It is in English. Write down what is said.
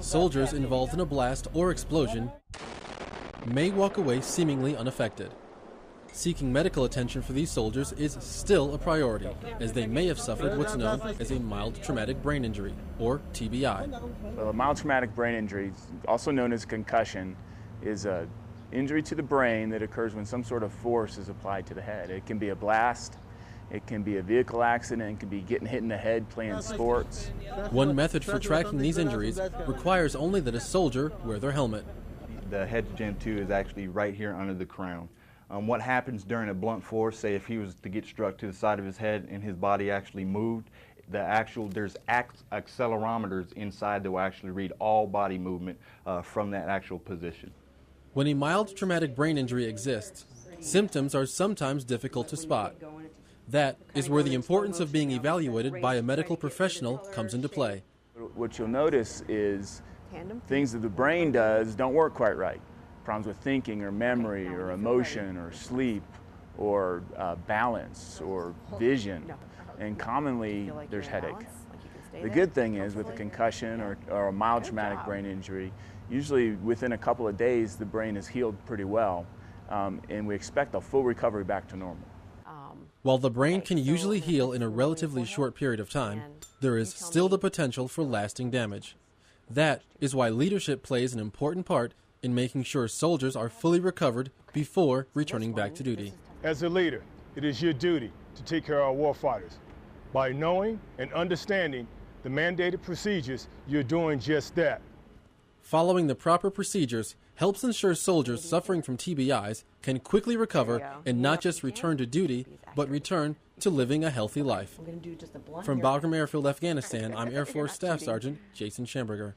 Soldiers involved in a blast or explosion may walk away seemingly unaffected. Seeking medical attention for these soldiers is still a priority, as they may have suffered what's known as a mild traumatic brain injury, or TBI. Well, a mild traumatic brain injury, also known as concussion, is an injury to the brain that occurs when some sort of force is applied to the head. It can be a blast, it can be a vehicle accident, it can be getting hit in the head playing sports. One method for tracking these injuries requires only that a soldier wear their helmet. The head to Gen 2 is actually right here under the crown. What happens during a blunt force, say if he was to get struck to the side of his head and his body actually moved, there's accelerometers inside that will actually read all body movement from that actual position. When a mild traumatic brain injury exists, symptoms are sometimes difficult to spot. That is where the importance of being evaluated by a medical professional comes into play. What you'll notice is things that the brain does don't work quite right. Problems with thinking or memory or emotion or sleep or balance or vision, and commonly there's headache. The good thing is with a concussion or a mild traumatic brain injury, usually within a couple of days the brain is healed pretty well, and we expect a full recovery back to normal. While the brain can usually heal in a relatively short period of time, there is still the potential for lasting damage. That is why leadership plays an important part in making sure soldiers are fully recovered before returning back to duty. As a leader, it is your duty to take care of our warfighters. By knowing and understanding the mandated procedures, you're doing just that. Following the proper procedures helps ensure soldiers suffering from TBIs can quickly recover and not just return to duty, but return to living a healthy life. From Bagram Airfield, Afghanistan, I'm Air Force Staff Sgt. Jason Shamberger.